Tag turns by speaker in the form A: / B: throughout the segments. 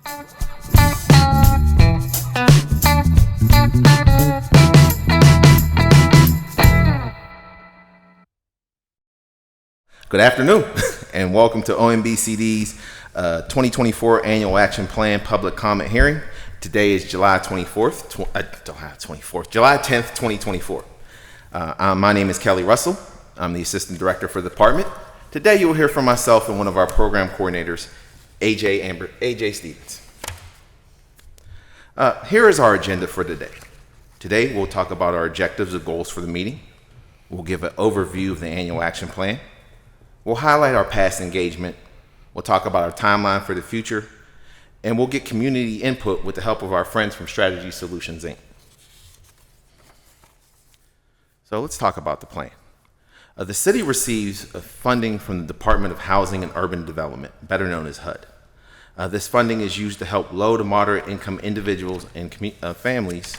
A: Good afternoon, and welcome to OMBCD's 2024 Annual Action Plan Public Comment Hearing. Today is July 10th, 2024. My name is Kelly Russell. I'm the Assistant Director for the department. Today you will hear from myself and one of our program coordinators, AJ Stevens. Here is our agenda for today. Today we'll talk about our objectives and goals for the meeting. We'll give an overview of the annual action plan. We'll highlight our past engagement. We'll talk about our timeline for the future, and we'll get community input with the help of our friends from Strategy Solutions, Inc. So let's talk about the plan. The city receives funding from the Department of Housing and Urban Development, better known as HUD. This funding is used to help low to moderate income individuals and families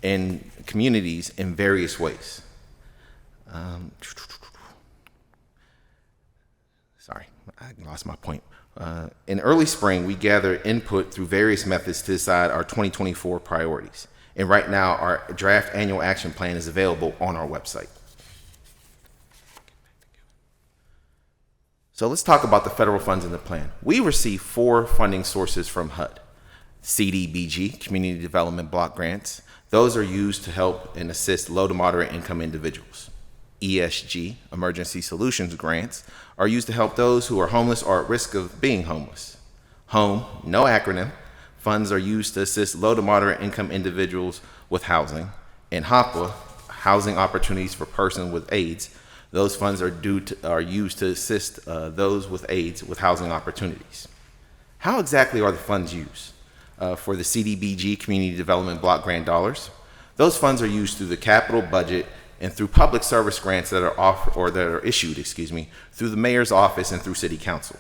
A: and communities in various ways. Sorry, I lost my point. In early spring, we gathered input through various methods to decide our 2024 priorities. And right now, our draft annual action plan is available on our website. So let's talk about the federal funds in the plan. We receive 4 funding sources from HUD. CDBG, Community Development Block Grants. Those are used to help and assist low to moderate income individuals. ESG, Emergency Solutions Grants, are used to help those who are homeless or at risk of being homeless. HOME, no acronym, funds are used to assist low to moderate income individuals with housing. And HOPWA, Housing Opportunities for Persons with AIDS, those funds are used to assist those with AIDS with housing opportunities. How exactly are the funds used? For the CDBG, Community Development Block Grant dollars, those funds are used through the capital budget and through public service grants that are issued through the mayor's office and through city council.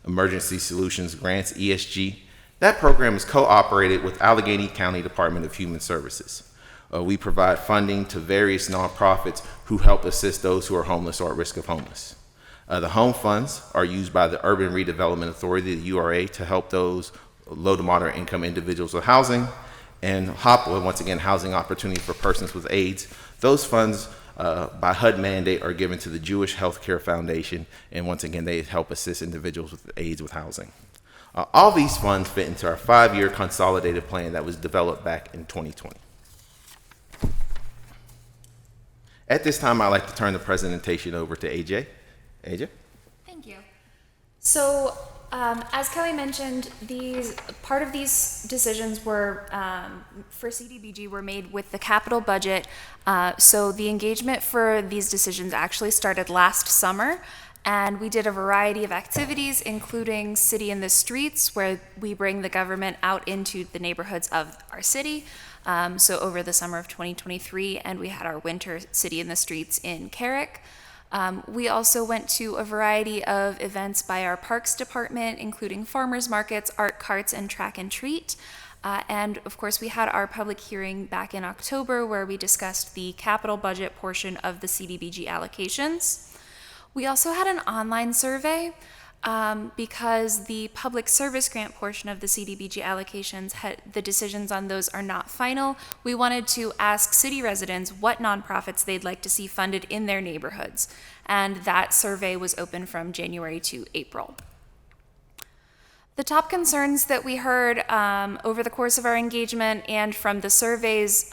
A: Emergency Solutions Grants, ESG, that program is co-operated with Allegheny County Department of Human Services. We provide funding to various nonprofits who help assist those who are homeless or at risk of homeless. The home funds are used by the Urban Redevelopment Authority, the URA, to help those low to moderate income individuals with housing. And HOPWA, once again, Housing Opportunities for Persons with AIDS, those funds by HUD mandate are given to the Jewish Healthcare Foundation, and once again, they help assist individuals with AIDS with housing. All these funds fit into our 5-year consolidated plan that was developed back in 2020. At this time, I'd like to turn the presentation over to AJ. AJ?
B: Thank you. So, as Kelly mentioned, part of these decisions were for CDBG were made with the capital budget. So the engagement for these decisions actually started last summer, and we did a variety of activities, including City in the Streets, where we bring the government out into the neighborhoods of our city. So over the summer of 2023, and we had our winter City in the Streets in Carrick. We also went to a variety of events by our Parks Department, including farmers markets, art carts, and track and treat. And of course, we had our public hearing back in October where we discussed the capital budget portion of the CDBG allocations. We also had an online survey because the public service grant portion of the CDBG allocations, the decisions on those are not final. We wanted to ask city residents what nonprofits they'd like to see funded in their neighborhoods, and that survey was open from January to April. The top concerns that we heard over the course of our engagement and from the surveys,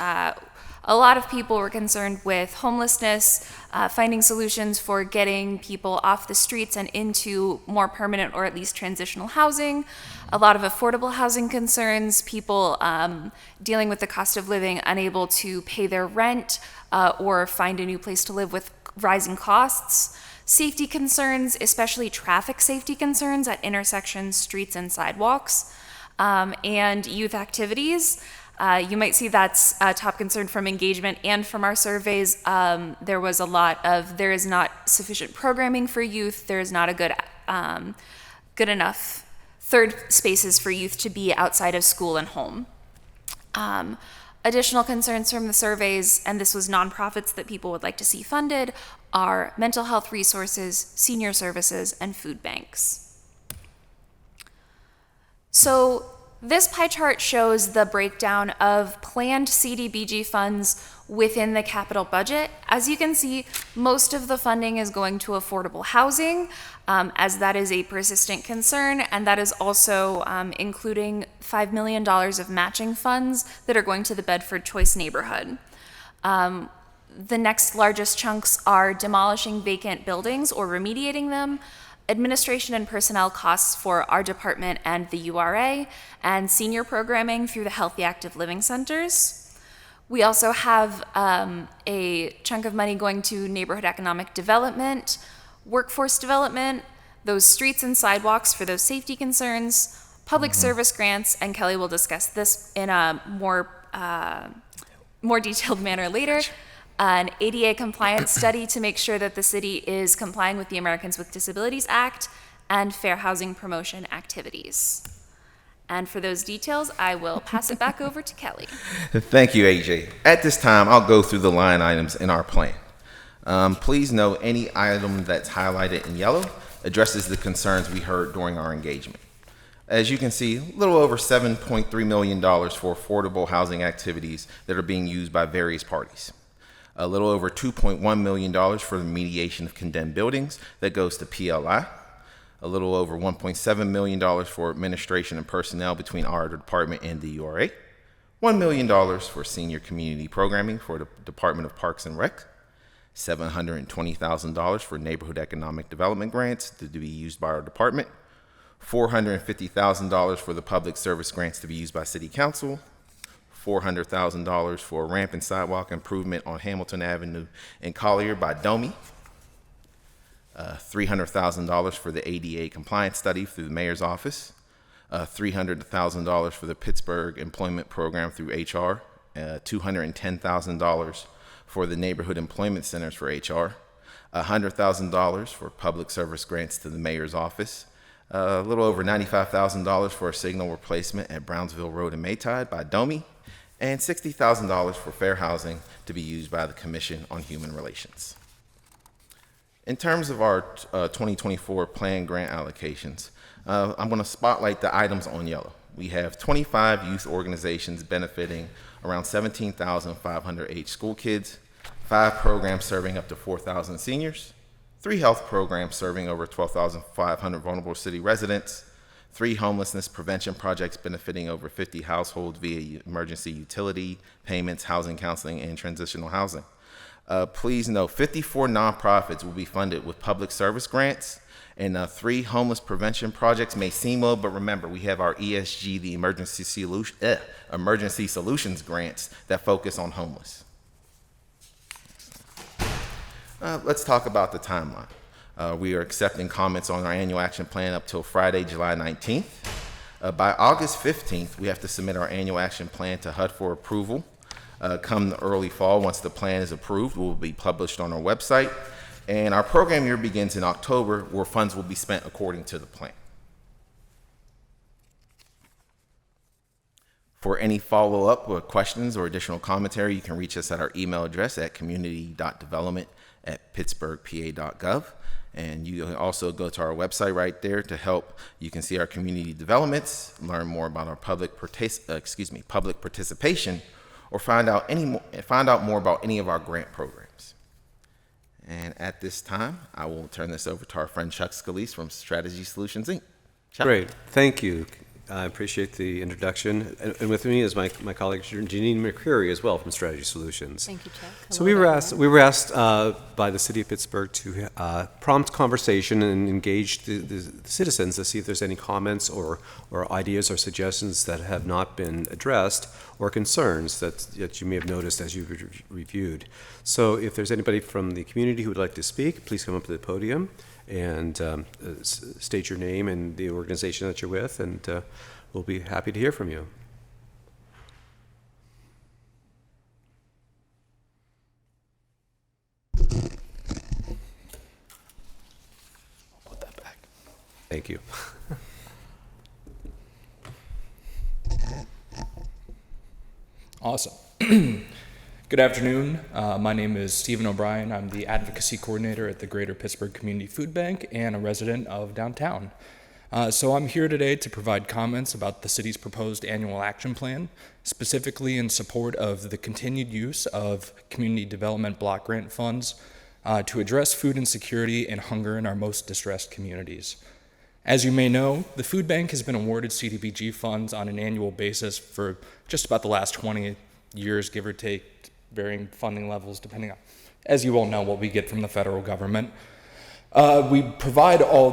B: a lot of people were concerned with homelessness, finding solutions for getting people off the streets and into more permanent or at least transitional housing, a lot of affordable housing concerns, people dealing with the cost of living, unable to pay their rent or find a new place to live with rising costs, safety concerns, especially traffic safety concerns at intersections, streets, and sidewalks, and youth activities. You might see that's a top concern from engagement and from our surveys. There was a lot of, there is not sufficient programming for youth. There is not a good enough third spaces for youth to be outside of school and home. Additional concerns from the surveys, and this was nonprofits that people would like to see funded, are mental health resources, senior services, and food banks. So this pie chart shows the breakdown of planned CDBG funds within the capital budget. As you can see, most of the funding is going to affordable housing, as that is a persistent concern, and that is also including $5 million of matching funds that are going to the Bedford Choice neighborhood. The next largest chunks are demolishing vacant buildings or remediating them, administration and personnel costs for our department and the URA, and senior programming through the Healthy Active Living Centers. We also have a chunk of money going to neighborhood economic development, workforce development, those streets and sidewalks for those safety concerns, public service grants, and Kelly will discuss this in a more detailed manner later. An ADA compliance study to make sure that the city is complying with the Americans with Disabilities Act, and fair housing promotion activities. And for those details, I will pass it back over to Kelly.
A: Thank you, AJ. At this time, I'll go through the line items in our plan. Please note any item that's highlighted in yellow addresses the concerns we heard during our engagement. As you can see, a little over $7.3 million for affordable housing activities that are being used by various parties. A little over $2.1 million for the remediation of condemned buildings that goes to PLI. A little over $1.7 million for administration and personnel between our department and the URA. $1 million for senior community programming for the Department of Parks and Rec. $720,000 for neighborhood economic development grants to be used by our department. $450,000 for the public service grants to be used by City Council. $400,000 for ramp and sidewalk improvement on Hamilton Avenue in Collier by DOMI. $300,000 for the ADA compliance study through the mayor's office. $300,000 for the Pittsburgh employment program through HR. $210,000 for the neighborhood employment centers for HR. $100,000 for public service grants to the mayor's office. A little over $95,000 for a signal replacement at Brownsville Road in Maytide by DOMI. And $60,000 for fair housing to be used by the Commission on Human Relations. In terms of our 2024 planned grant allocations, I'm going to spotlight the items on yellow. We have 25 youth organizations benefiting around 17,500 age school kids, 5 programs serving up to 4,000 seniors, 3 health programs serving over 12,500 vulnerable city residents, 3 homelessness prevention projects benefiting over 50 households via emergency utility payments, housing counseling, and transitional housing. Please note, 54 nonprofits will be funded with public service grants, and 3 homeless prevention projects may seem low, but remember, we have our ESG, the Emergency Solutions grants that focus on homeless. Let's talk about the timeline. We are accepting comments on our annual action plan up till Friday, July 19th. By August 15th, we have to submit our annual action plan to HUD for approval. Come the early fall, once the plan is approved, it will be published on our website. And our program year begins in October, where funds will be spent according to the plan. For any follow-up or questions or additional commentary, you can reach us at our email address at community.development@pittsburghpa.gov. And you can also go to our website right there to help. You can see our community developments, learn more about our public participation, or find out more about any of our grant programs. And at this time, I will turn this over to our friend Chuck Scalise from Strategy Solutions, Inc. Chuck.
C: Great, thank you. I appreciate the introduction. And with me is my colleague Janine McCreary as well from Strategy Solutions.
B: Thank you, Chuck.
C: So we were asked by the City of Pittsburgh to prompt conversation and engage the citizens to see if there's any comments or ideas or suggestions that have not been addressed or concerns that you may have noticed as you've reviewed. So if there's anybody from the community who would like to speak, please come up to the podium and state your name and the organization that you're with, and we'll be happy to hear from you.
D: I'll put that back.
C: Thank you.
D: Awesome. Good afternoon. My name is Stephen O'Brien. I'm the advocacy coordinator at the Greater Pittsburgh Community Food Bank and a resident of downtown. So I'm here today to provide comments about the city's proposed annual action plan, specifically in support of the continued use of community development block grant funds to address food insecurity and hunger in our most distressed communities. As you may know, the food bank has been awarded CDBG funds on an annual basis for just about the last 20 years, give or take, varying funding levels depending on, as you all know, what we get from the federal government. We provide all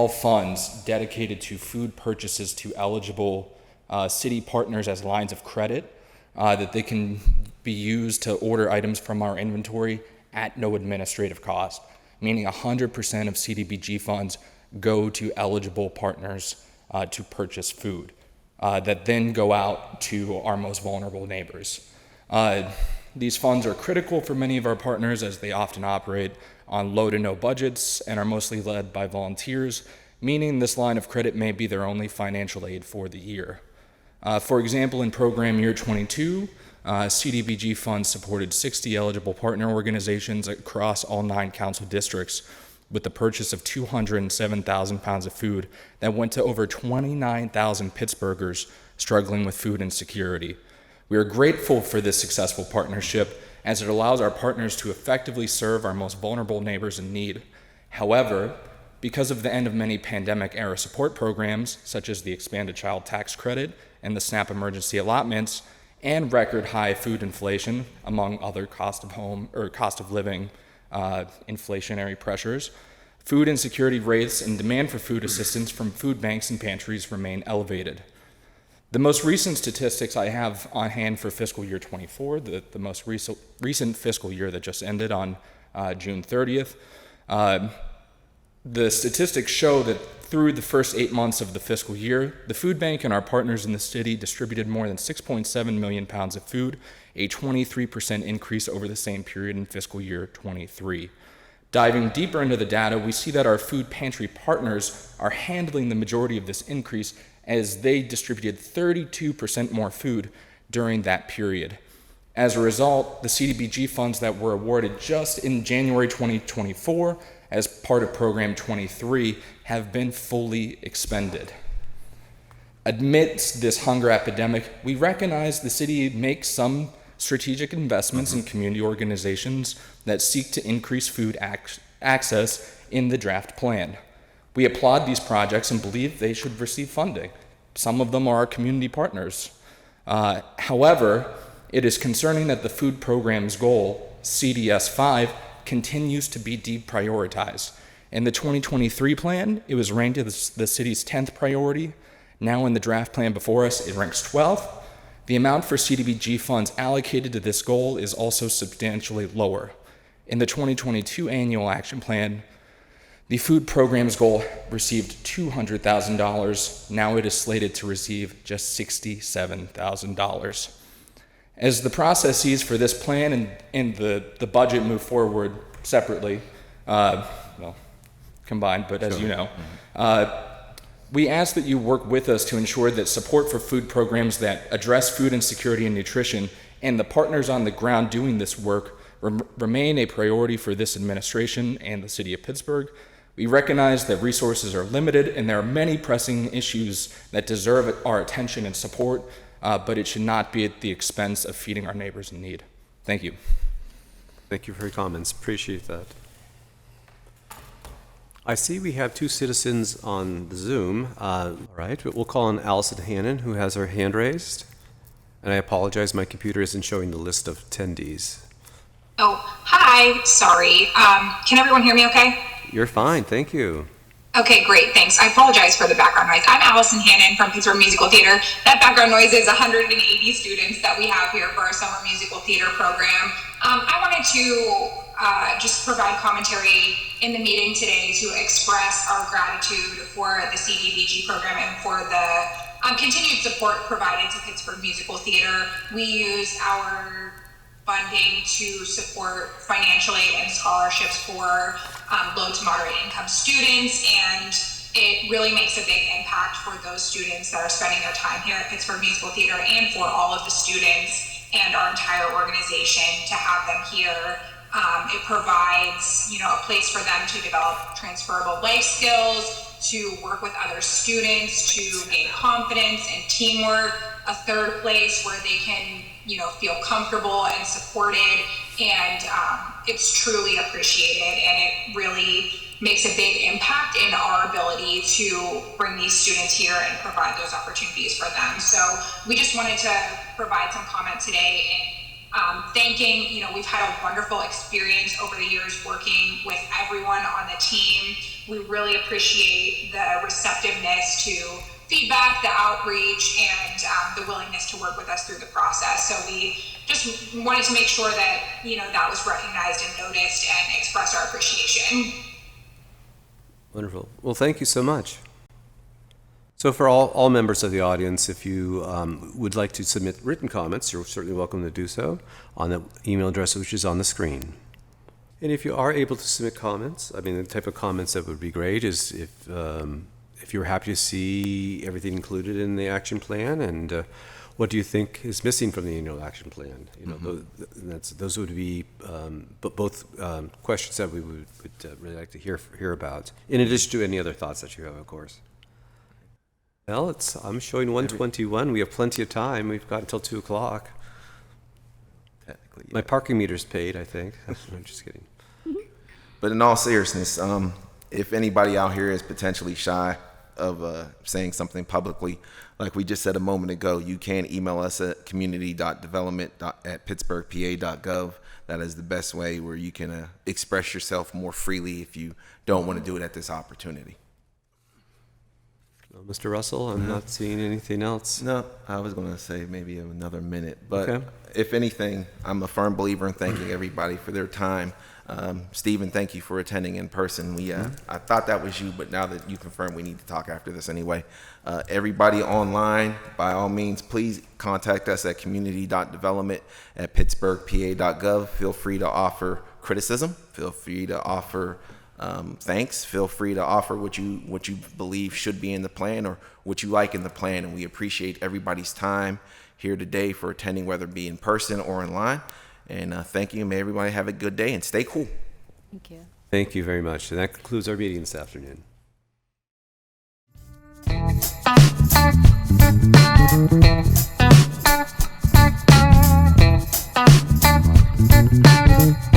D: funds dedicated to food purchases to eligible city partners as lines of credit that they can be used to order items from our inventory at no administrative cost, meaning 100% of CDBG funds go to eligible partners to purchase food that then go out to our most vulnerable neighbors. These funds are critical for many of our partners as they often operate on low to no budgets and are mostly led by volunteers, meaning this line of credit may be their only financial aid for the year. For example, in program year 22, CDBG funds supported 60 eligible partner organizations across all 9 council districts with the purchase of 207,000 pounds of food that went to over 29,000 Pittsburghers struggling with food insecurity. We are grateful for this successful partnership as it allows our partners to effectively serve our most vulnerable neighbors in need. However, because of the end of many pandemic-era support programs, such as the expanded child tax credit and the SNAP emergency allotments, and record high food inflation, among other cost of living inflationary pressures, food insecurity rates and demand for food assistance from food banks and pantries remain elevated. The most recent statistics I have on hand for fiscal year 24, the most recent fiscal year that just ended on June 30th, the statistics show that through the first 8 months of the fiscal year, the food bank and our partners in the city distributed more than 6.7 million pounds of food, a 23% increase over the same period in fiscal year 23. Diving deeper into the data, we see that our food pantry partners are handling the majority of this increase as they distributed 32% more food during that period. As a result, the CDBG funds that were awarded just in January 2024 as part of Program 23 have been fully expended. Amidst this hunger epidemic, we recognize the city makes some strategic investments in community organizations that seek to increase food access in the draft plan. We applaud these projects and believe they should receive funding. Some of them are our community partners. However, it is concerning that the food program's goal, CDS 5, continues to be deprioritized. In the 2023 plan, it was ranked as the city's 10th priority. Now in the draft plan before us, it ranks 12th. The amount for CDBG funds allocated to this goal is also substantially lower. In the 2022 annual action plan, the food program's goal received $200,000. Now it is slated to receive just $67,000. As the processes for this plan and the budget move forward separately, combined, but as you know, we ask that you work with us to ensure that support for food programs that address food insecurity and nutrition and the partners on the ground doing this work remain a priority for this administration and the city of Pittsburgh. We recognize that resources are limited and there are many pressing issues that deserve our attention and support, but it should not be at the expense of feeding our neighbors in need. Thank you.
C: Thank you for your comments. Appreciate that. I see we have 2 citizens on the Zoom. All right, we'll call on Allison Hannon, who has her hand raised. And I apologize, my computer isn't showing the list of attendees.
E: Oh, hi. Sorry. Can everyone hear me okay?
C: You're fine, thank you.
E: Okay, great, thanks. I apologize for the background noise. I'm Allison Hannon from Pittsburgh Musical Theater. That background noise is 180 students that we have here for our summer musical theater program. I wanted to just provide commentary in the meeting today to express our gratitude for the CDBG program and for the continued support provided to Pittsburgh Musical Theater. We use our funding to support financial aid and scholarships for low to moderate income students, and it really makes a big impact for those students that are spending their time here at Pittsburgh Musical Theater and for all of the students and our entire organization to have them here It provides, a place for them to develop transferable life skills, to work with other students, to gain confidence and teamwork. A third place where they can, feel comfortable and supported, and it's truly appreciated, and it really makes a big impact in our ability to bring these students here and provide those opportunities for them. So we just wanted to provide some comment today, and thanking, we've had a wonderful experience over the years working with everyone on the team. We really appreciate the receptiveness to feedback, the outreach, and the willingness to work with us through the process. So we just wanted to make sure that, that was recognized and noticed and express our appreciation.
C: Wonderful. Well, thank you so much. So for all members of the audience, if you would like to submit written comments, you're certainly welcome to do so on the email address which is on the screen. And if you are able to submit comments, the type of comments that would be great is if you're happy to see everything included in the action plan, and what do you think is missing from the annual action plan? Those would be both questions that we would really like to hear about, in addition to any other thoughts that you have, of course. Well, I'm showing 1:21. We have plenty of time. We've got until 2 o'clock.
A: Technically, yeah.
C: My parking meter's paid, I think. I'm just kidding.
A: But in all seriousness, if anybody out here is potentially shy of saying something publicly, like we just said a moment ago, you can email us at community.development@pittsburghpa.gov. That is the best way where you can express yourself more freely if you don't want to do it at this opportunity.
C: Well, Mr. Russell, I'm not seeing anything else.
A: No, I was going to say maybe another minute, but
C: Okay.
A: If anything, I'm a firm believer in thanking everybody for their time. Stephen, thank you for attending in person. I thought that was you, but now that you confirmed, we need to talk after this anyway. Everybody online, by all means, please contact us at community.development@pittsburghpa.gov. Feel free to offer criticism. Feel free to offer thanks. Feel free to offer what you believe should be in the plan or what you like in the plan, and we appreciate everybody's time here today for attending, whether it be in person or online. And thank you. May everybody have a good day and stay cool.
B: Thank you.
C: Thank you very much. And that concludes our meeting this afternoon.
F: Thank you.